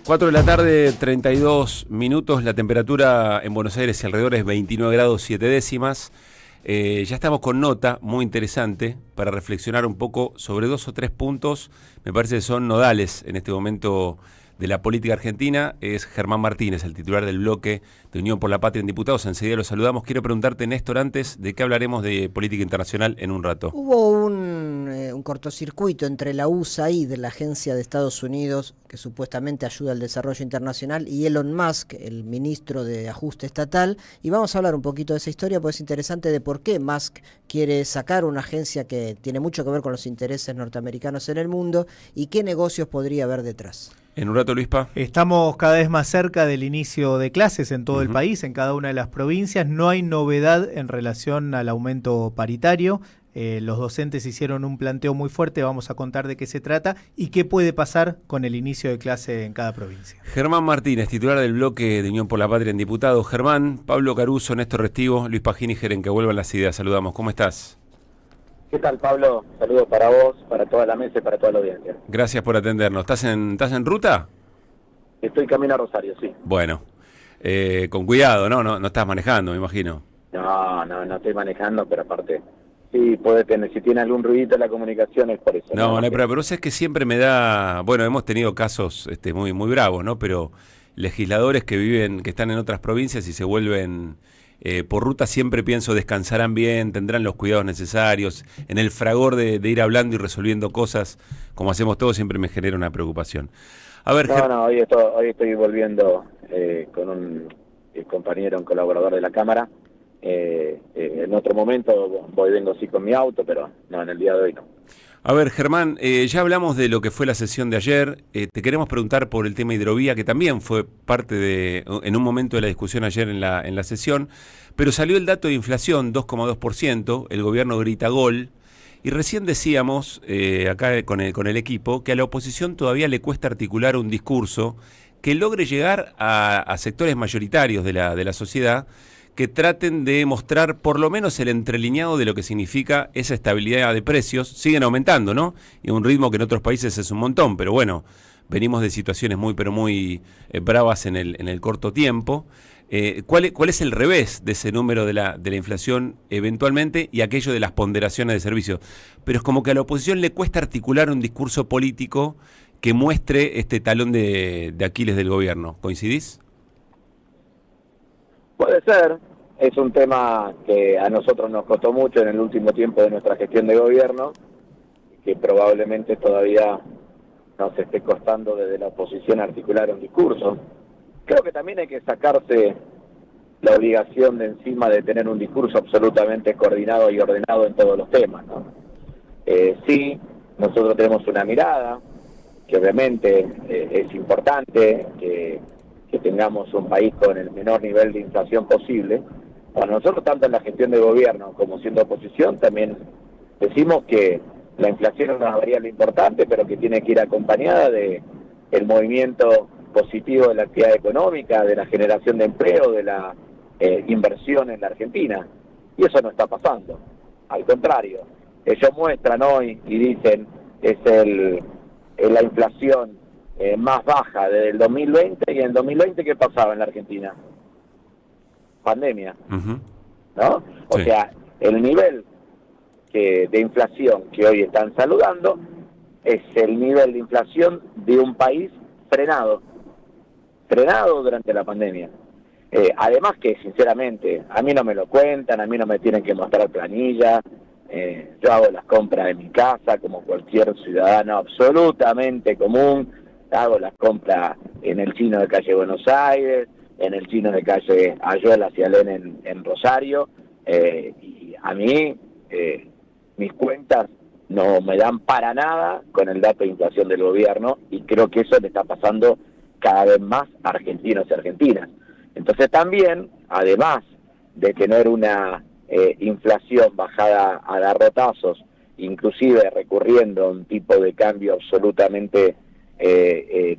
4 de la tarde, 32 minutos, la temperatura en Buenos Aires y alrededor es 29 grados 7 décimas. Ya estamos con nota muy interesante para reflexionar un poco sobre 2 o 3 puntos, me parece que son nodales en este momento de la política argentina. Es Germán Martínez, el titular del bloque de Unión por la Patria en Diputados. Enseguida lo saludamos. Quiero preguntarte, Néstor, antes de qué hablaremos de política internacional en un rato. Hubo un cortocircuito entre la USAID, la agencia de Estados Unidos que supuestamente ayuda al desarrollo internacional, y Elon Musk, el ministro de ajuste estatal, y vamos a hablar un poquito de esa historia porque es interesante de por qué Musk quiere sacar una agencia que tiene mucho que ver con los intereses norteamericanos en el mundo y qué negocios podría haber detrás. En un rato, Luispa. Estamos cada vez más cerca del inicio de clases en todo el país, en cada una de las provincias. No hay novedad en relación al aumento paritario. Los docentes hicieron un planteo muy fuerte. Vamos a contar de qué se trata y qué puede pasar con el inicio de clase en cada provincia. Germán Martínez, titular del bloque de Unión por la Patria en Diputados. Germán, Pablo Caruso, Néstor Restivo, Luis Pagini, en que vuelvan las ideas. Saludamos. ¿Cómo estás? ¿Qué tal, Pablo? Saludos para vos, para toda la mesa y para toda la audiencia. Gracias por atendernos. ¿Estás en ruta? Estoy camino a Rosario, sí. Bueno, con cuidado, ¿no? No estás manejando, me imagino. No estoy manejando, pero aparte, sí, puede tener, si tiene algún ruidito en la comunicación es por eso. No hay problema, pero es que siempre me da, bueno, hemos tenido casos muy bravos, ¿no? Pero legisladores que están en otras provincias y se vuelven por ruta, siempre pienso descansarán bien, tendrán los cuidados necesarios. En el fragor de ir hablando y resolviendo cosas, como hacemos todos, siempre me genera una preocupación. A ver, hoy estoy volviendo con un compañero, un colaborador de la Cámara. En otro momento vengo sí con mi auto, pero no, en el día de hoy no. A ver, Germán, ya hablamos de lo que fue la sesión de ayer. Te queremos preguntar por el tema hidrovía, que también fue parte en un momento de la discusión ayer en la sesión, pero salió el dato de inflación, 2,2%, el gobierno grita gol, y recién decíamos, acá con el equipo, que a la oposición todavía le cuesta articular un discurso que logre llegar a sectores mayoritarios de la sociedad, que traten de mostrar por lo menos el entrelineado de lo que significa esa estabilidad de precios. Siguen aumentando, ¿no? Y a un ritmo que en otros países es un montón, pero bueno, venimos de situaciones muy bravas en el corto tiempo. ¿Cuál es el revés de ese número de la inflación eventualmente y aquello de las ponderaciones de servicios? Pero es como que a la oposición le cuesta articular un discurso político que muestre este talón de Aquiles del gobierno. ¿Coincidís? Puede ser, es un tema que a nosotros nos costó mucho en el último tiempo de nuestra gestión de gobierno, que probablemente todavía nos esté costando desde la oposición articular un discurso. Creo que también hay que sacarse la obligación de encima de tener un discurso absolutamente coordinado y ordenado en todos los temas, ¿no? Sí, nosotros tenemos una mirada, que obviamente es importante, que tengamos un país con el menor nivel de inflación posible. Para nosotros, tanto en la gestión de gobierno como siendo oposición, también decimos que la inflación es una variable importante, pero que tiene que ir acompañada de el movimiento positivo de la actividad económica, de la generación de empleo, de la inversión en la Argentina. Y eso no está pasando. Al contrario, ellos muestran hoy y dicen es la inflación más baja desde el 2020, y en el 2020 ¿qué pasaba en la Argentina? Pandemia, ¿no? O sea, el nivel de inflación que hoy están saludando es el nivel de inflación de un país frenado durante la pandemia. Además que, sinceramente, a mí no me lo cuentan, a mí no me tienen que mostrar planillas. Yo hago las compras de mi casa como cualquier ciudadano absolutamente común. Hago las compras en el chino de calle Buenos Aires, en el chino de calle Ayuela hacia Alén en Rosario, y a mí mis cuentas no me dan para nada con el dato de inflación del gobierno, y creo que eso le está pasando cada vez más a argentinos y argentinas. Entonces también, además de tener una inflación bajada a garrotazos, inclusive recurriendo a un tipo de cambio absolutamente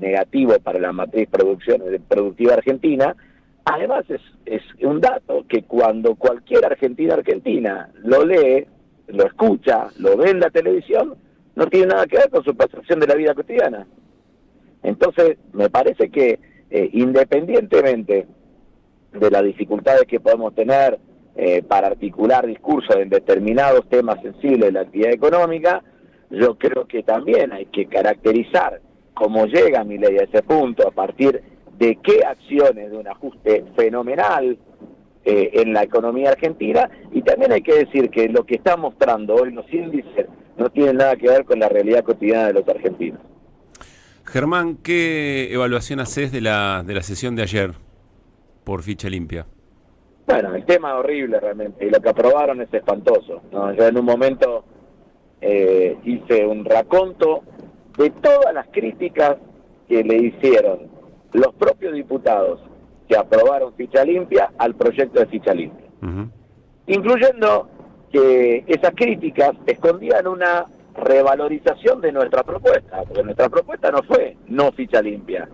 negativo para la matriz productiva argentina, además es un dato que cuando cualquier argentina lo lee, lo escucha, lo ve en la televisión, no tiene nada que ver con su percepción de la vida cotidiana. Entonces, me parece que independientemente de las dificultades que podemos tener para articular discursos en determinados temas sensibles de la actividad económica, yo creo que también hay que caracterizar cómo llega Milei a ese punto, a partir de qué acciones de un ajuste fenomenal en la economía argentina, y también hay que decir que lo que está mostrando hoy los índices no tiene nada que ver con la realidad cotidiana de los argentinos. Germán, ¿qué evaluación haces de la sesión de ayer por ficha limpia? Bueno, el tema es horrible realmente, y lo que aprobaron es espantoso, ¿no? Yo en un momento hice un raconto de todas las críticas que le hicieron los propios diputados que aprobaron ficha limpia al proyecto de ficha limpia, incluyendo que esas críticas escondían una revalorización de nuestra propuesta, porque nuestra propuesta no fue no ficha limpia,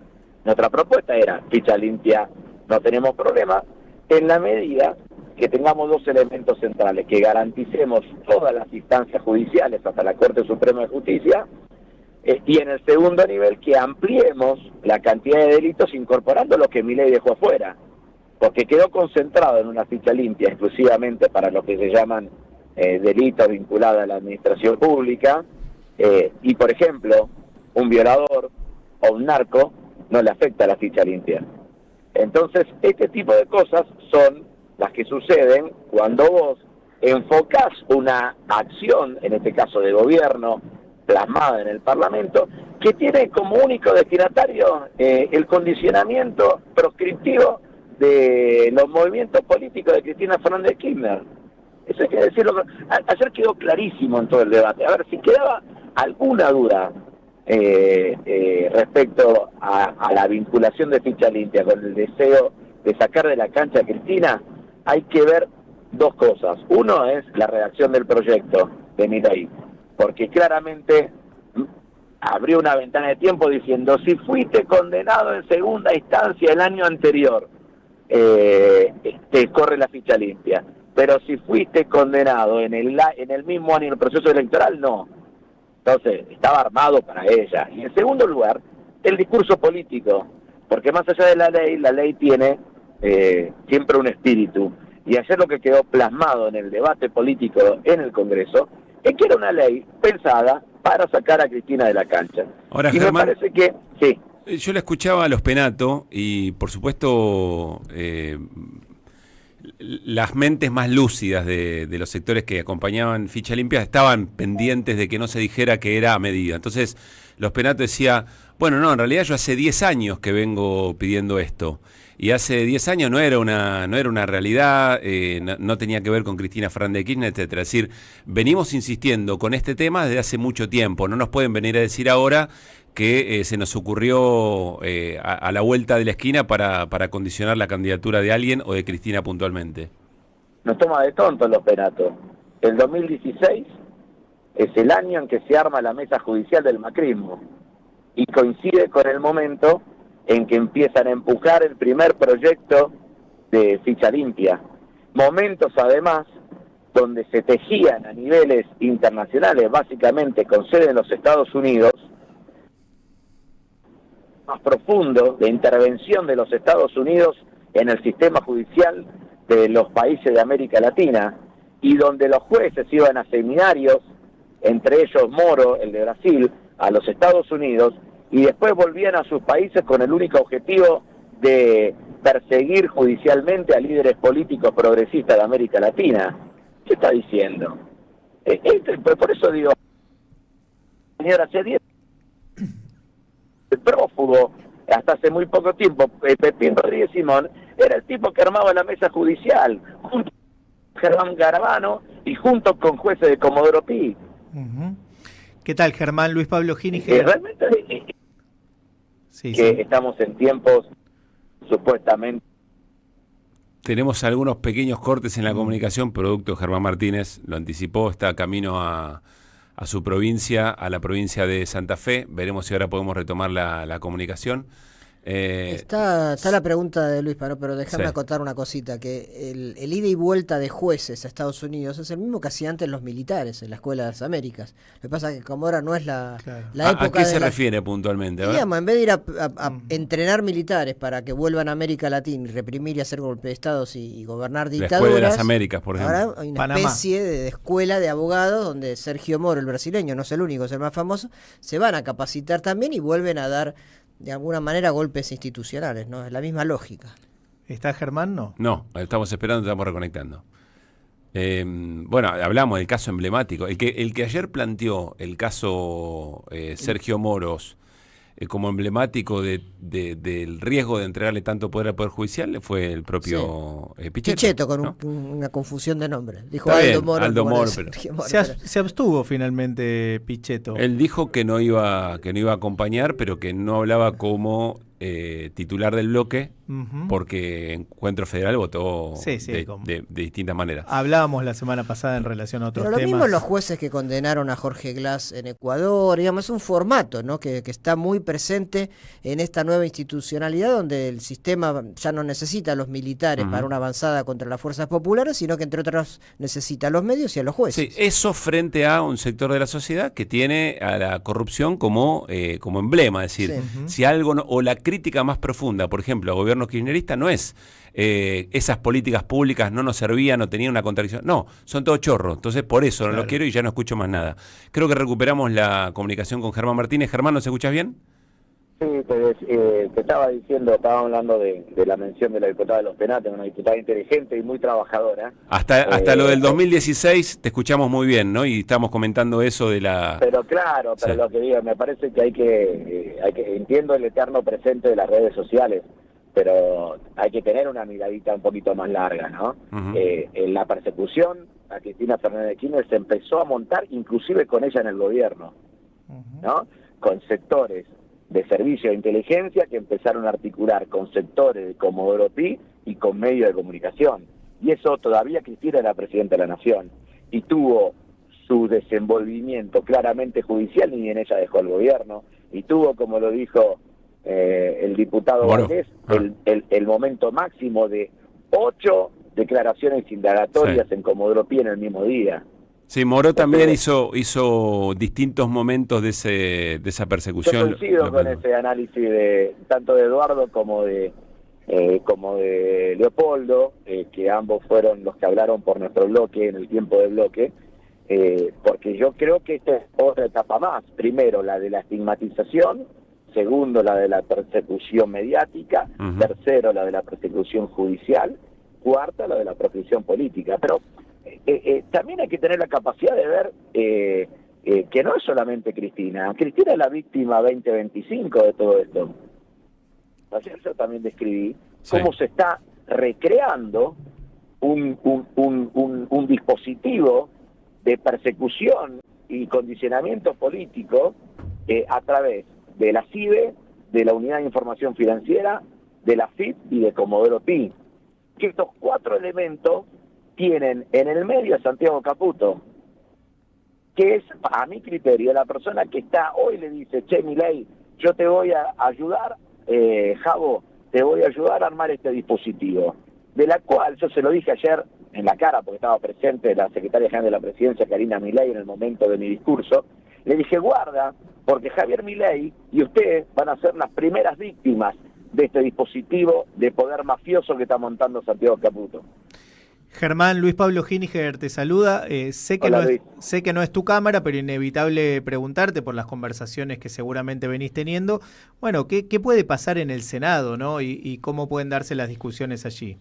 nuestra propuesta era ficha limpia, no tenemos problema, en la medida que tengamos dos elementos centrales, que garanticemos todas las instancias judiciales hasta la Corte Suprema de Justicia, y en el segundo nivel que ampliemos la cantidad de delitos incorporando lo que Milei dejó afuera, porque quedó concentrado en una ficha limpia exclusivamente para lo que se llaman delitos vinculados a la administración pública, y por ejemplo, un violador o un narco no le afecta a la ficha limpia. Entonces, este tipo de cosas son las que suceden cuando vos enfocás una acción, en este caso de gobierno, plasmada en el Parlamento, que tiene como único destinatario el condicionamiento proscriptivo de los movimientos políticos de Cristina Fernández de Kirchner. Eso hay que decirlo. Ayer quedó clarísimo en todo el debate. A ver, si quedaba alguna duda respecto a la vinculación de ficha limpia con el deseo de sacar de la cancha a Cristina, hay que ver dos cosas. Uno es la redacción del proyecto de Milei, porque claramente abrió una ventana de tiempo diciendo: si fuiste condenado en segunda instancia el año anterior, te corre la ficha limpia, pero si fuiste condenado en el mismo año del proceso electoral, no. Entonces, estaba armado para ella. Y en segundo lugar, el discurso político, porque más allá de la ley tiene siempre un espíritu. Y ayer lo que quedó plasmado en el debate político en el Congreso es que era una ley pensada para sacar a Cristina de la cancha. Ahora, y Germán, me parece que sí. Yo la escuchaba a los Penato y, por supuesto, las mentes más lúcidas de los sectores que acompañaban ficha limpia estaban pendientes de que no se dijera que era a medida. Entonces, los Penato decía: bueno, no, en realidad yo hace 10 años que vengo pidiendo esto. Y hace 10 años no era una realidad, no tenía que ver con Cristina Fernández de Kirchner, etcétera. Es decir, venimos insistiendo con este tema desde hace mucho tiempo. No nos pueden venir a decir ahora que se nos ocurrió a la vuelta de la esquina para condicionar la candidatura de alguien o de Cristina puntualmente. Nos toma de tontos los Penato. El 2016 es el año en que se arma la mesa judicial del macrismo y coincide con el momento en que empiezan a empujar el primer proyecto de ficha limpia. Momentos además donde se tejían a niveles internacionales, básicamente con sede en los Estados Unidos, más profundo de intervención de los Estados Unidos en el sistema judicial de los países de América Latina, y donde los jueces iban a seminarios, entre ellos Moro, el de Brasil, a los Estados Unidos, y después volvían a sus países con el único objetivo de perseguir judicialmente a líderes políticos progresistas de América Latina. ¿Qué está diciendo? Por eso digo, señora, hace 10 el prófugo, hasta hace muy poco tiempo, Pepín Rodríguez Simón, era el tipo que armaba la mesa judicial, junto con Germán Garabano y junto con jueces de Comodoro Pi. ¿Qué tal, Germán? Luis Pablo Gini. Realmente sí. Estamos en tiempos supuestamente. Tenemos algunos pequeños cortes en la comunicación, producto de Germán Martínez, lo anticipó, está camino a su provincia, a la provincia de Santa Fe. Veremos si ahora podemos retomar la comunicación. Está la pregunta de Luis Paro, pero déjame Sí. acotar una cosita, que el ida y vuelta de jueces a Estados Unidos es el mismo que hacían antes los militares en la Escuela de las Américas. Lo que pasa es que como ahora no es la ¿A época qué de se la- refiere puntualmente? A ver. Digamos, en vez de ir a entrenar militares para que vuelvan a América Latina y reprimir y hacer golpe de estados y gobernar La Escuela de las dictaduras, Américas, por ejemplo. ahora hay una Panamá. especie de escuela de abogados donde Sergio Moro, el brasileño, no es el único, es el más famoso, se van a capacitar también y vuelven a dar de alguna manera golpes institucionales, ¿no? Es la misma lógica. ¿Está Germán? No. No, estamos esperando, estamos reconectando. Bueno, hablamos del caso emblemático. El que ayer planteó el caso Sergio Moros como emblemático del riesgo de entregarle tanto poder al Poder Judicial fue el propio Pichetto. Pichetto, con ¿no? una confusión de nombre. Dijo Está Aldo bien, Moro. Aldo como Moro, era pero- Sergio Moro, Se abstuvo finalmente Pichetto. Él dijo que no iba a acompañar, pero que no hablaba como titular del bloque, Ujú. porque Encuentro Federal votó Sí, de distintas maneras. Hablábamos la semana pasada en relación a otros Pero lo temas. mismo los jueces que condenaron a Jorge Glass en Ecuador, digamos, es un formato, ¿no? que está muy presente en esta nueva institucionalidad donde el sistema ya no necesita a los militares para una avanzada contra las fuerzas populares, sino que entre otros necesita a los medios y a los jueces. Sí, eso frente a un sector de la sociedad que tiene a la corrupción como emblema, es decir, Sí. si algo o la crítica más profunda, por ejemplo, a gobierno kirchnerista no es esas políticas públicas no nos servían, no tenían una contradicción, no, son todo chorro, entonces por eso no Claro. lo quiero y ya no escucho más nada. Creo que recuperamos la comunicación con Germán Martínez. Germán, ¿nos escuchas bien? Sí, te estaba diciendo, estaba hablando de la mención de la diputada de los Penates, una diputada inteligente y muy trabajadora. Hasta lo del 2016 te escuchamos muy bien, ¿no? Y estamos comentando eso de la... Pero claro, pero Sí. lo que digo, me parece que hay que entiendo el eterno presente de las redes sociales, pero hay que tener una miradita un poquito más larga, ¿no? Ujú. En la persecución a Cristina Fernández de Kirchner se empezó a montar inclusive con ella en el gobierno, ¿no? Con sectores de servicio de inteligencia que empezaron a articular con sectores de Comodoro Pi y con medios de comunicación. Y eso todavía Cristina era presidenta de la Nación y tuvo su desenvolvimiento claramente judicial, ni bien ella dejó el gobierno, y tuvo, como lo dijo el diputado Bueno, Valdés, el momento máximo de 8 declaraciones indagatorias en Comodoro Pi en el mismo día. Sí, Moró también hizo distintos momentos de esa Yo persecución. coincido con ese análisis de tanto de Eduardo como de Leopoldo, que ambos fueron los que hablaron por nuestro bloque en el tiempo del bloque, porque yo creo que esta es otra etapa más. Primero, la de la estigmatización; segundo, la de la persecución mediática; Ujú. tercero, la de la persecución judicial; cuarta, la de la persecución política. Pero también hay que tener la capacidad de ver que no es solamente Cristina. Cristina es la víctima 2025 de todo esto. Ayer yo también describí Sí. cómo se está recreando un dispositivo de persecución y condicionamiento político a través de la CIBE, de la Unidad de Información Financiera, de la FIP y de Comodoro Pi. Que estos 4 elementos tienen en el medio a Santiago Caputo, que es, a mi criterio, la persona que está hoy le dice: che, Milei, yo te voy a ayudar, Javo, te voy a ayudar a armar este dispositivo. De la cual yo se lo dije ayer en la cara, porque estaba presente la secretaria general de la Presidencia, Karina Milei, en el momento de mi discurso. Le dije: guarda, porque Javier Milei y usted van a ser las primeras víctimas de este dispositivo de poder mafioso que está montando Santiago Caputo. Germán, Luis Pablo Giniger te saluda. Sé que Hola, Luis. sé que no es tu cámara, pero inevitable preguntarte por las conversaciones que seguramente venís teniendo. Bueno, ¿qué puede pasar en el Senado, ¿no? Y cómo pueden darse las discusiones allí?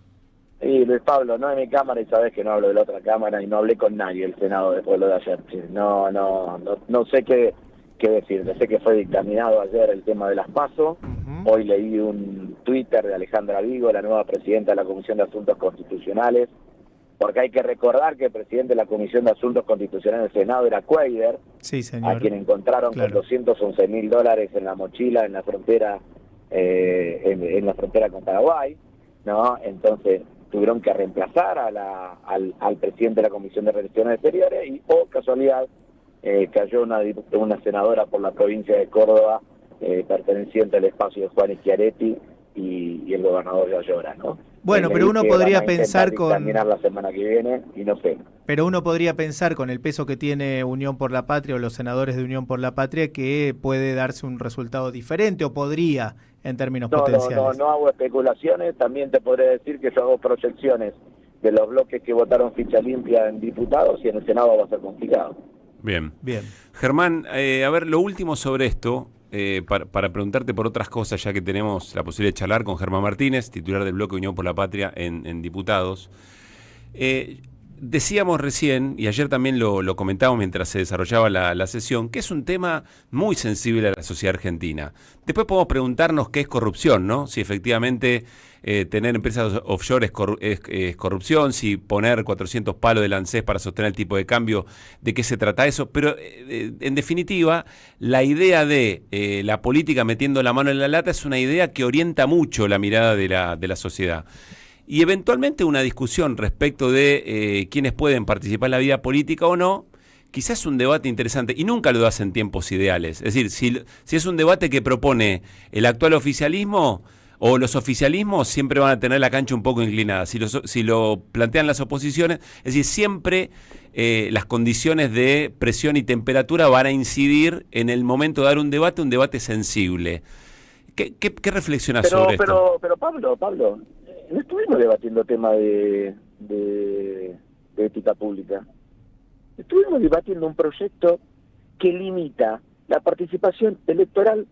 Sí, Luis Pablo, no es mi cámara y sabes que no hablo de la otra cámara y no hablé con nadie del Senado después de lo de ayer. Sí, no sé qué decir. Sé que fue dictaminado ayer el tema de las PASO. Ujú. Hoy leí un Twitter de Alejandra Vigo, la nueva presidenta de la Comisión de Asuntos Constitucionales, porque hay que recordar que el presidente de la Comisión de Asuntos Constitucionales del Senado era Cuellar, Sí, señor. a quien encontraron Claro. con $211.000 en la mochila en la frontera en la frontera con Paraguay, ¿no? Entonces tuvieron que reemplazar al presidente de la Comisión de Relaciones Exteriores y, casualidad, cayó una senadora por la provincia de Córdoba perteneciente al espacio de Juan Schiaretti y el gobernador de Ayora, ¿no? Bueno, pero uno podría pensar con... terminar la semana que viene y no sé. Pero uno podría pensar con el peso que tiene Unión por la Patria o los senadores de Unión por la Patria que puede darse un resultado diferente o podría en términos potenciales. No hago especulaciones, también te podré decir que yo hago proyecciones de los bloques que votaron ficha limpia en diputados y en el Senado va a ser complicado. Bien. Bien. Germán, a ver, lo último sobre esto, para preguntarte por otras cosas, ya que tenemos la posibilidad de charlar con Germán Martínez, titular del bloque Unión por la Patria en diputados. Decíamos recién, y ayer también lo comentábamos mientras se desarrollaba la sesión, que es un tema muy sensible a la sociedad argentina. Después podemos preguntarnos qué es corrupción, ¿no? Si efectivamente tener empresas offshore es corrupción, si poner 400 palos del ANSES para sostener el tipo de cambio, de qué se trata eso. Pero en definitiva, la idea de la política metiendo la mano en la lata es una idea que orienta mucho la mirada de la sociedad. Y eventualmente una discusión respecto de quiénes pueden participar en la vida política o no, quizás es un debate interesante, y nunca lo das en tiempos ideales. Es decir, si es un debate que propone el actual oficialismo o los oficialismos, siempre van a tener la cancha un poco inclinada. Si lo plantean las oposiciones, es decir, siempre las condiciones de presión y temperatura van a incidir en el momento de dar un debate sensible. ¿Qué reflexionas sobre esto? Pero Pablo, no estuvimos debatiendo tema de ética pública. Estuvimos debatiendo un proyecto que limita la participación electoral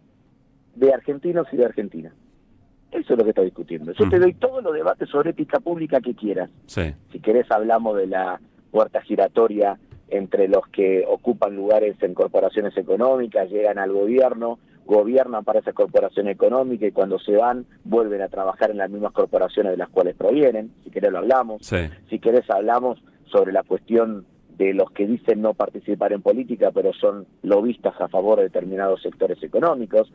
de argentinos y de Argentina. Eso es lo que está discutiendo. Yo te doy todos los debates sobre ética pública que quieras. Sí. Si querés hablamos de la puerta giratoria entre los que ocupan lugares en corporaciones económicas, llegan al gobierno, gobiernan para esa corporación económica y cuando se van vuelven a trabajar en las mismas corporaciones de las cuales provienen. Si querés lo hablamos. Sí. Si querés hablamos sobre la cuestión de los que dicen no participar en política pero son lobistas a favor de determinados sectores económicos.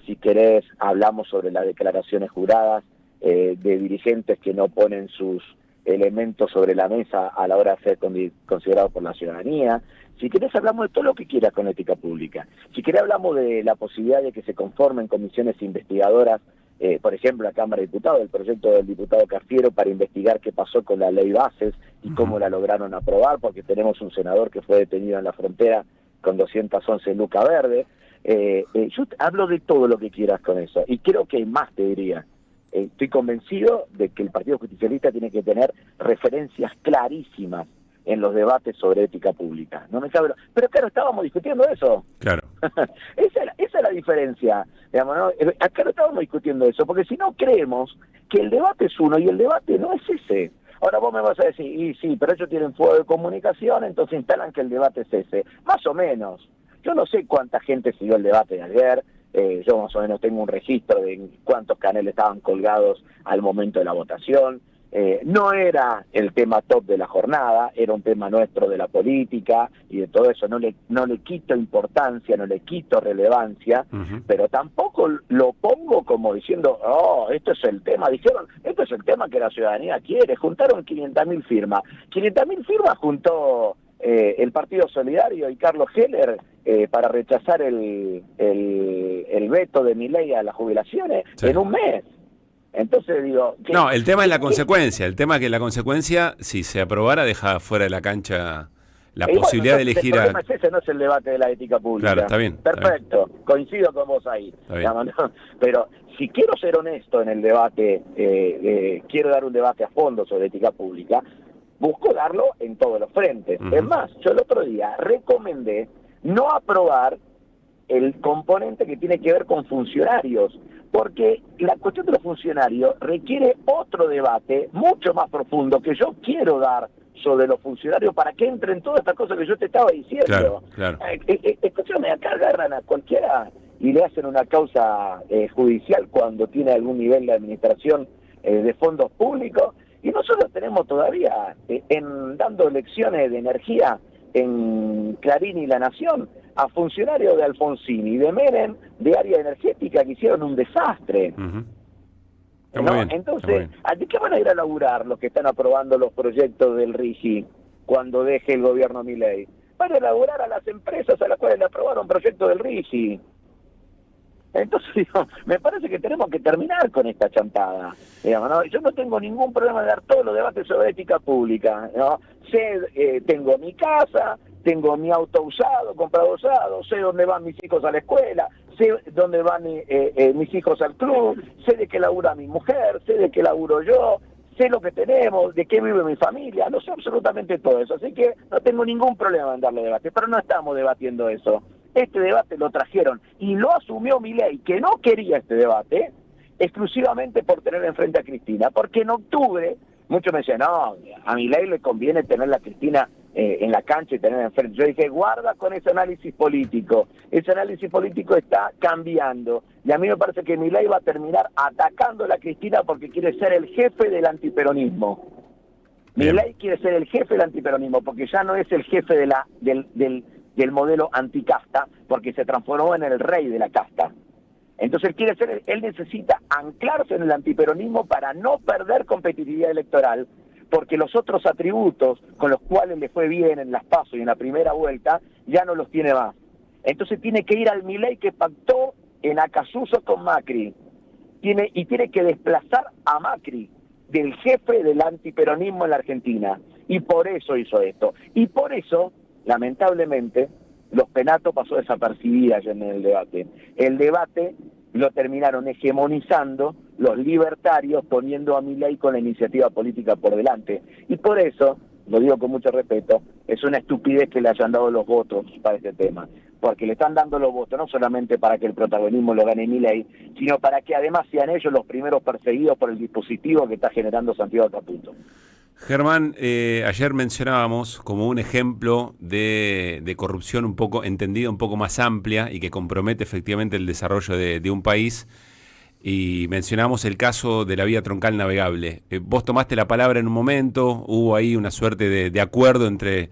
Si querés hablamos sobre las declaraciones juradas de dirigentes que no ponen sus elementos sobre la mesa a la hora de ser considerados por la ciudadanía. Si querés hablamos de todo lo que quieras con ética pública. Si querés hablamos de la posibilidad de que se conformen comisiones investigadoras, por ejemplo la Cámara de Diputados, el proyecto del diputado Cafiero para investigar qué pasó con la ley Bases y cómo la lograron aprobar, porque tenemos un senador que fue detenido en la frontera con 211 lucas verde. Yo hablo de todo lo que quieras con eso, y creo que hay más, te diría. Estoy convencido de que el Partido Justicialista tiene que tener referencias clarísimas en los debates sobre ética pública. No me cabe... Pero claro, estábamos discutiendo eso. Claro. Esa es la diferencia. Digamos, ¿no? Acá no estábamos discutiendo eso, porque si no creemos que el debate es uno y el debate no es ese. Ahora vos me vas a decir, y sí, pero ellos tienen fuego de comunicación, entonces instalan que el debate es ese. Más o menos. Yo no sé cuánta gente siguió el debate de ayer. Yo más o menos tengo un registro de cuántos canales estaban colgados al momento de la votación. No era el tema top de la jornada, era un tema nuestro de la política y de todo eso. No le quito importancia, no le quito relevancia, pero tampoco lo pongo como diciendo, oh, esto es el tema. Dijeron, esto es el tema que la ciudadanía quiere. Juntaron 500.000 firmas. 500.000 firmas juntó el Partido Solidario y Carlos Heller para rechazar el veto de Milei a las jubilaciones en un mes. Entonces digo... No, el tema es la consecuencia. El tema es que la consecuencia, si se aprobara, deja fuera de la cancha la posibilidad de elegir a... Ese no es el debate de la ética pública. Claro, está bien. Perfecto, está bien. Coincido con vos ahí. Digamos, ¿no? Pero si quiero ser honesto en el debate, quiero dar un debate a fondo sobre ética pública, busco darlo en todos los frentes. Es más, yo el otro día recomendé no aprobar el componente que tiene que ver con funcionarios, porque la cuestión de los funcionarios requiere otro debate mucho más profundo que yo quiero dar sobre los funcionarios para que entren todas estas cosas que yo te estaba diciendo. Claro. Escúchame, acá agarran a cualquiera y le hacen una causa judicial cuando tiene algún nivel de administración de fondos públicos, y nosotros tenemos todavía dando lecciones de energía en Clarín y La Nación a funcionarios de Alfonsín y de Menem de área energética que hicieron un desastre. ¿No? Entonces, ¿de qué van a ir a laburar los que están aprobando los proyectos del RIGI cuando deje el gobierno Milei? Van a laburar a las empresas a las cuales le aprobaron proyectos del RIGI. Entonces, digo, me parece que tenemos que terminar con esta chantada. Digamos, ¿no? Yo no tengo ningún problema de dar todos los debates sobre ética pública, ¿no? Tengo mi casa, tengo mi auto usado, comprado usado, sé dónde van mis hijos a la escuela, sé dónde van mis hijos al club, sé de qué labura mi mujer, sé de qué laburo yo, sé lo que tenemos, de qué vive mi familia, no sé absolutamente todo eso. Así que no tengo ningún problema en darle debate, pero no estamos debatiendo eso. Este debate lo trajeron y lo asumió Milei, que no quería este debate, exclusivamente por tener enfrente a Cristina, porque en octubre muchos me decían, no, a Milei le conviene tener a Cristina en la cancha y tener enfrente. Yo dije, guarda con ese análisis político está cambiando, y a mí me parece que Milei va a terminar atacando a la Cristina porque quiere ser el jefe del antiperonismo. Milei quiere ser el jefe del antiperonismo, porque ya no es el jefe del modelo anticasta, porque se transformó en el rey de la casta. Entonces él necesita anclarse en el antiperonismo para no perder competitividad electoral, porque los otros atributos con los cuales le fue bien en las PASO y en la primera vuelta, ya no los tiene más. Entonces tiene que ir al Milei que pactó en Acasuso con Macri, tiene que desplazar a Macri del jefe del antiperonismo en la Argentina, y por eso hizo esto. Y por eso, lamentablemente, los Penato pasó desapercibida ayer en el debate. El debate lo terminaron hegemonizando los libertarios, poniendo a Milei con la iniciativa política por delante. Y por eso, lo digo con mucho respeto, es una estupidez que le hayan dado los votos para este tema. Porque le están dando los votos no solamente para que el protagonismo lo gane Milei, sino para que además sean ellos los primeros perseguidos por el dispositivo que está generando Santiago Caputo. Germán, ayer mencionábamos como un ejemplo de corrupción un poco entendida, un poco más amplia y que compromete efectivamente el desarrollo de un país, y mencionamos el caso de la vía troncal navegable. Vos tomaste la palabra en un momento, hubo ahí una suerte de acuerdo entre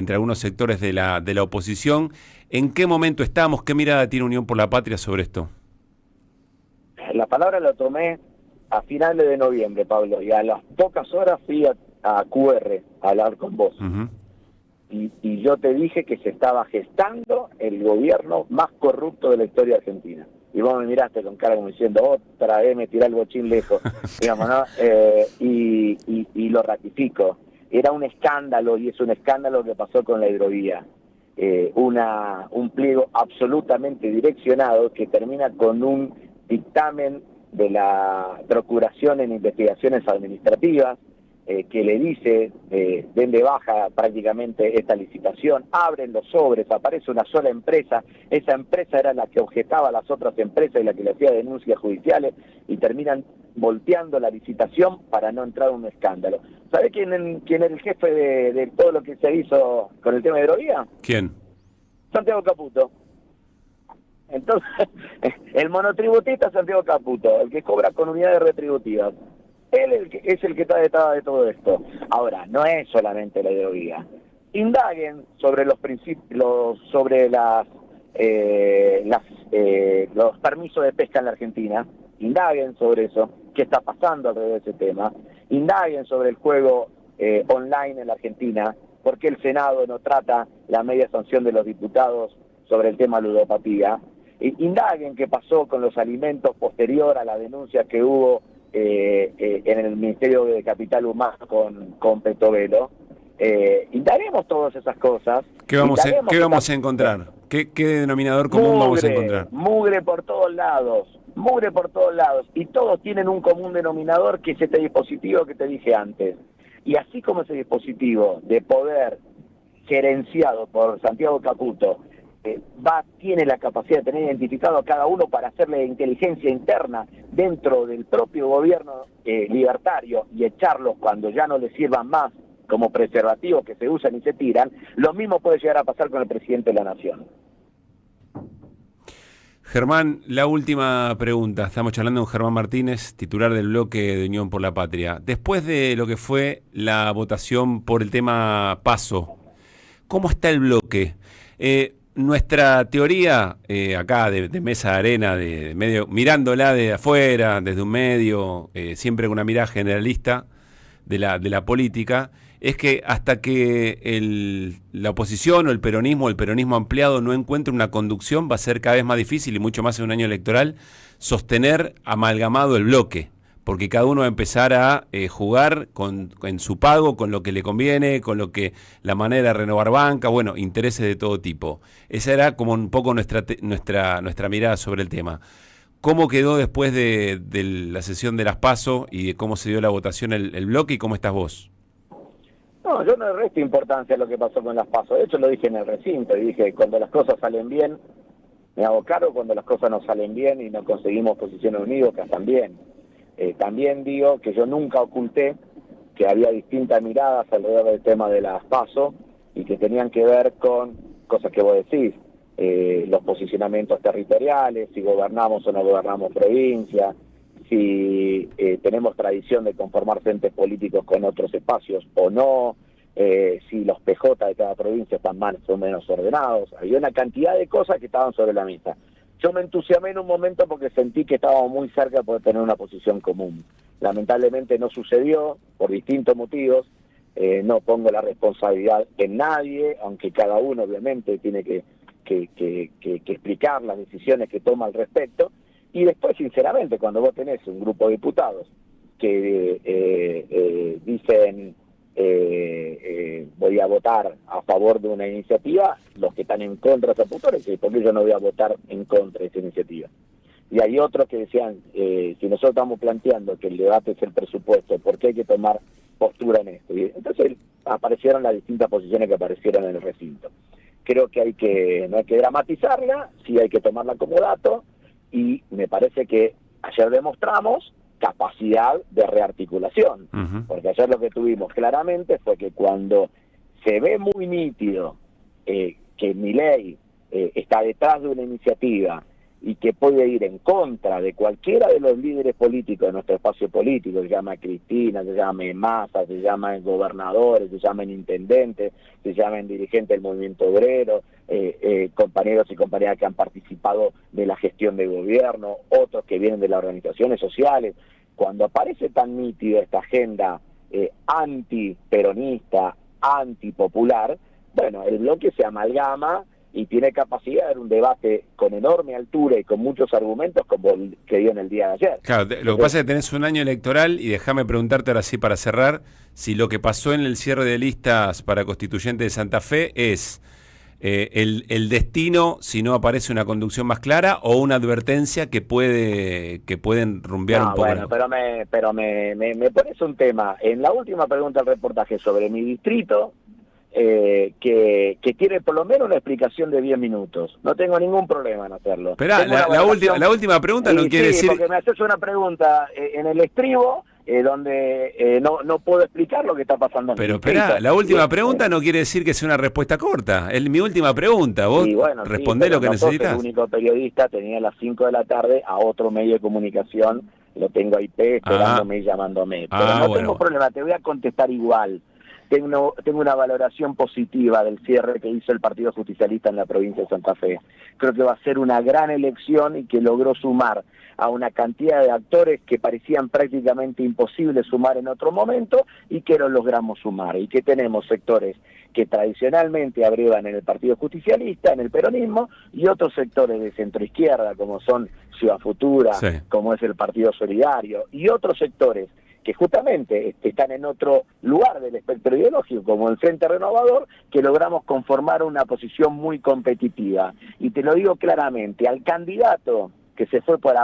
algunos sectores de la oposición. ¿En qué momento estamos? ¿Qué mirada tiene Unión por la Patria sobre esto? La palabra la tomé a finales de noviembre, Pablo, y a las pocas horas fui a QR a hablar con vos. Uh-huh. Y yo te dije que se estaba gestando el gobierno más corrupto de la historia argentina. Y vos me miraste con cara como diciendo, otra vez me tirá el bochín lejos, digamos, ¿no? Y lo ratifico. Era un escándalo, y es un escándalo que pasó con la hidrovía. Un pliego absolutamente direccionado que termina con un dictamen de la Procuración en Investigaciones Administrativas, que le dice, den de baja prácticamente esta licitación, abren los sobres, aparece una sola empresa, esa empresa era la que objetaba a las otras empresas y la que le hacía denuncias judiciales, y terminan volteando la licitación para no entrar en un escándalo. ¿Sabe quién era el jefe de todo lo que se hizo con el tema de hidrovía? ¿Quién? Santiago Caputo. Entonces, el monotributista Santiago Caputo, el que cobra con unidades retributivas. Él es el que está detrás de todo esto. Ahora, no es solamente la hidrovía. Indaguen sobre los principios, sobre los permisos de pesca en la Argentina. Indaguen sobre eso, qué está pasando alrededor de ese tema. Indaguen sobre el juego online en la Argentina, por qué el Senado no trata la media sanción de los diputados sobre el tema ludopatía. Indaguen qué pasó con los alimentos posterior a la denuncia que hubo en el Ministerio de Capital Humano con Petovelo. Indaguemos todas esas cosas. ¿Qué vamos a encontrar? ¿Qué denominador común vamos a encontrar? Mugre por todos lados, y todos tienen un común denominador, que es este dispositivo que te dije antes. Y así como ese dispositivo de poder gerenciado por Santiago Caputo tiene la capacidad de tener identificado a cada uno para hacerle inteligencia interna dentro del propio gobierno libertario y echarlos cuando ya no les sirvan más como preservativos que se usan y se tiran, lo mismo puede llegar a pasar con el presidente de la Nación. Germán, la última pregunta. Estamos charlando con Germán Martínez, titular del bloque de Unión por la Patria. Después de lo que fue la votación por el tema PASO, ¿cómo está el bloque? Nuestra teoría, acá de mesa de arena, de medio, mirándola de afuera, desde un medio, siempre con una mirada generalista de la política, es que hasta que la oposición o el peronismo ampliado no encuentre una conducción, va a ser cada vez más difícil, y mucho más en un año electoral, sostener amalgamado el bloque, porque cada uno va a empezar a jugar en su pago, con lo que le conviene, con lo que la manera de renovar banca, bueno, intereses de todo tipo. Esa era como un poco nuestra mirada sobre el tema. ¿Cómo quedó después de la sesión de las PASO y de cómo se dio la votación el bloque, y cómo estás vos? No, yo no le resto importancia a lo que pasó con las PASO. De hecho, lo dije en el recinto y dije, cuando las cosas salen bien, me hago cargo; cuando las cosas no salen bien y no conseguimos posiciones unívocas, también. También digo que yo nunca oculté que había distintas miradas alrededor del tema de las PASO y que tenían que ver con cosas que vos decís, los posicionamientos territoriales, si gobernamos o no gobernamos provincia, si tenemos tradición de conformar frentes políticos con otros espacios o no, si los PJ de cada provincia están más o menos ordenados. Había una cantidad de cosas que estaban sobre la mesa. Yo me entusiasmé en un momento porque sentí que estábamos muy cerca de poder tener una posición común. Lamentablemente no sucedió por distintos motivos. No pongo la responsabilidad en nadie, aunque cada uno obviamente tiene que explicar las decisiones que toma al respecto. Y después, sinceramente, cuando vos tenés un grupo de diputados que dicen voy a votar a favor de una iniciativa, los que están en contra se apuntan, porque yo no voy a votar en contra de esa iniciativa. Y hay otros que decían, si nosotros estamos planteando que el debate es el presupuesto, ¿por qué hay que tomar postura en esto? Y entonces aparecieron las distintas posiciones que aparecieron en el recinto. Creo que no hay que dramatizarla, sí hay que tomarla como dato, y me parece que ayer demostramos capacidad de rearticulación, porque ayer lo que tuvimos claramente fue que cuando se ve muy nítido que Milei está detrás de una iniciativa y que puede ir en contra de cualquiera de los líderes políticos de nuestro espacio político, se llama Cristina, se llama Massa, se llaman gobernadores, se llaman intendentes, se llaman dirigentes del movimiento obrero, compañeros y compañeras que han participado de la gestión de gobierno, otros que vienen de las organizaciones sociales. Cuando aparece tan nítida esta agenda antiperonista, antipopular, bueno, el bloque se amalgama y tiene capacidad de dar un debate con enorme altura y con muchos argumentos como el que dio en el día de ayer. Claro, lo que pasa es que tenés un año electoral, y déjame preguntarte ahora sí para cerrar, si lo que pasó en el cierre de listas para Constituyente de Santa Fe es el destino, si no aparece una conducción más clara, o una advertencia que pueden rumbear un poco. Bueno, pero me pones un tema. En la última pregunta del reportaje sobre mi distrito, que tiene por lo menos una explicación de 10 minutos. No tengo ningún problema en hacerlo. Pero la última pregunta no quiere decir... porque me haces una pregunta en el estribo donde no puedo explicar lo que está pasando. Pero espera, la última pregunta no quiere decir que sea una respuesta corta. Es mi última pregunta. Vos respondés lo que necesitas. El único periodista tenía a las 5 de la tarde a otro medio de comunicación, lo tengo a IP esperándome y llamándome. Pero tengo problema, te voy a contestar igual. Tengo una valoración positiva del cierre que hizo el Partido Justicialista en la provincia de Santa Fe. Creo que va a ser una gran elección y que logró sumar a una cantidad de actores que parecían prácticamente imposibles sumar en otro momento, y que lo logramos sumar. Y que tenemos sectores que tradicionalmente abrevan en el Partido Justicialista, en el peronismo, y otros sectores de centroizquierda, como son Ciudad Futura, como es el Partido Solidario, y otros sectores que justamente están en otro lugar del espectro ideológico, como el Frente Renovador, que logramos conformar una posición muy competitiva. Y te lo digo claramente, al candidato que se fue por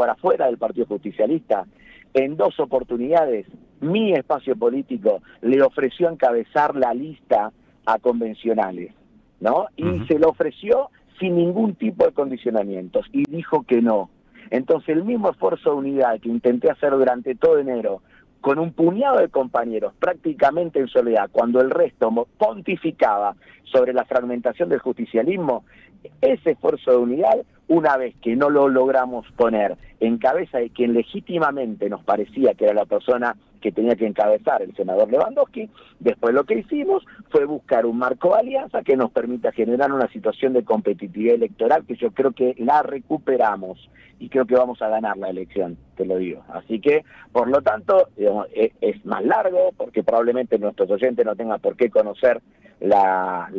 afuera del Partido Justicialista, en 2 oportunidades, mi espacio político le ofreció encabezar la lista a convencionales, ¿no? Y se lo ofreció sin ningún tipo de condicionamientos, y dijo que no. Entonces el mismo esfuerzo de unidad que intenté hacer durante todo enero, con un puñado de compañeros, prácticamente en soledad, cuando el resto pontificaba sobre la fragmentación del justicialismo, ese esfuerzo de unidad, una vez que no lo logramos poner en cabeza de quien legítimamente nos parecía que era la persona que tenía que encabezar el senador Lewandowski. Después lo que hicimos fue buscar un marco de alianza que nos permita generar una situación de competitividad electoral que yo creo que la recuperamos y creo que vamos a ganar la elección, te lo digo. Así que, por lo tanto, digamos, es más largo, porque probablemente nuestros oyentes no tengan por qué conocer la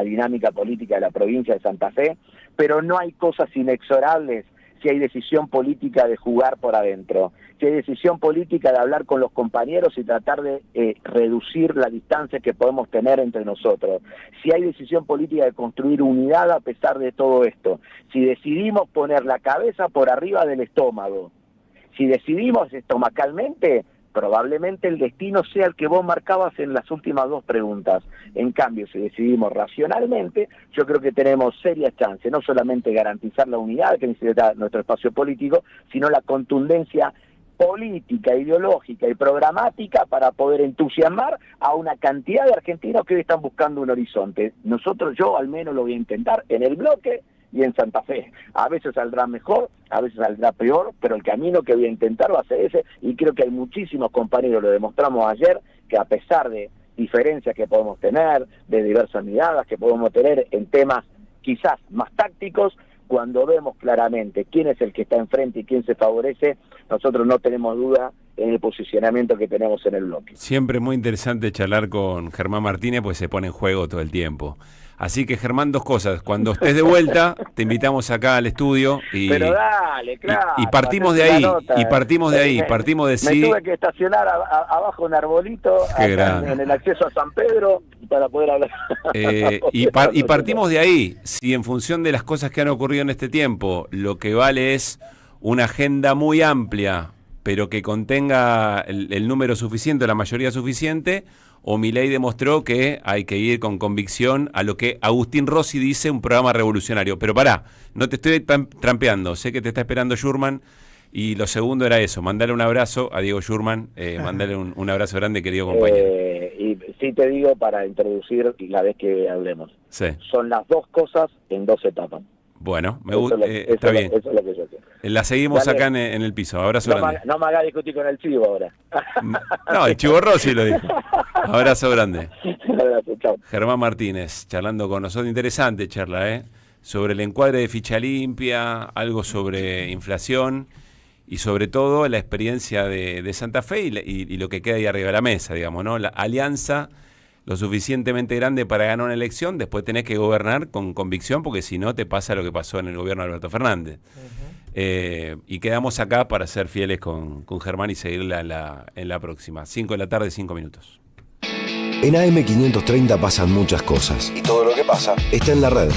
dinámica política de la provincia de Santa Fe, pero no hay cosas inexorables si hay decisión política de jugar por adentro, si hay decisión política de hablar con los compañeros y tratar de reducir la distancia que podemos tener entre nosotros, si hay decisión política de construir unidad a pesar de todo esto, si decidimos poner la cabeza por arriba del estómago, si decidimos estomacalmente, probablemente el destino sea el que vos marcabas en las últimas dos preguntas. En cambio, si decidimos racionalmente, yo creo que tenemos serias chances, no solamente garantizar la unidad que necesita nuestro espacio político, sino la contundencia política, ideológica y programática para poder entusiasmar a una cantidad de argentinos que hoy están buscando un horizonte. Yo al menos lo voy a intentar en el bloque y en Santa Fe. A veces saldrá mejor, a veces saldrá peor, pero el camino que voy a intentar va a ser ese, y creo que hay muchísimos compañeros, lo demostramos ayer, que a pesar de diferencias que podemos tener, de diversas miradas que podemos tener en temas quizás más tácticos, cuando vemos claramente quién es el que está enfrente y quién se favorece, nosotros no tenemos duda en el posicionamiento que tenemos en el bloque. Siempre muy interesante charlar con Germán Martínez, pues se pone en juego todo el tiempo. Así que, Germán, dos cosas. Cuando estés de vuelta, te invitamos acá al estudio y, pero dale, claro, y partimos de ahí, partimos de sí. Me tuve que estacionar abajo un arbolito en el acceso a San Pedro para poder hablar. Y partimos de ahí. Si en función de las cosas que han ocurrido en este tiempo, lo que vale es una agenda muy amplia, pero que contenga el número suficiente, la mayoría suficiente, o Milei demostró que hay que ir con convicción a lo que Agustín Rossi dice, un programa revolucionario. Pero pará, no te estoy trampeando, sé que te está esperando Schurman, y lo segundo era eso, mandale un abrazo a Diego Schurman, mandale un abrazo grande, querido compañero. Y sí te digo, para introducir la vez que hablemos, sí. Son las dos cosas en dos etapas. Bueno, me gusta, está bien. Eso es lo que yo quiero. La seguimos Dale. acá en el piso. Abrazo grande. No me hagas discutir con el chivo ahora. No, el chivo Rossi lo dijo. Abrazo grande. Abrazo, chao. Germán Martínez, charlando con nosotros. Interesante charla, sobre el encuadre de ficha limpia, algo sobre inflación y sobre todo la experiencia de Santa Fe y lo que queda ahí arriba de la mesa, digamos, ¿no? La alianza lo suficientemente grande para ganar una elección, después tenés que gobernar con convicción, porque si no te pasa lo que pasó en el gobierno de Alberto Fernández. Y quedamos acá para ser fieles con Germán y seguirla en la próxima. 5 de la tarde, 5 minutos. En AM530 pasan muchas cosas. Y todo lo que pasa está en la red.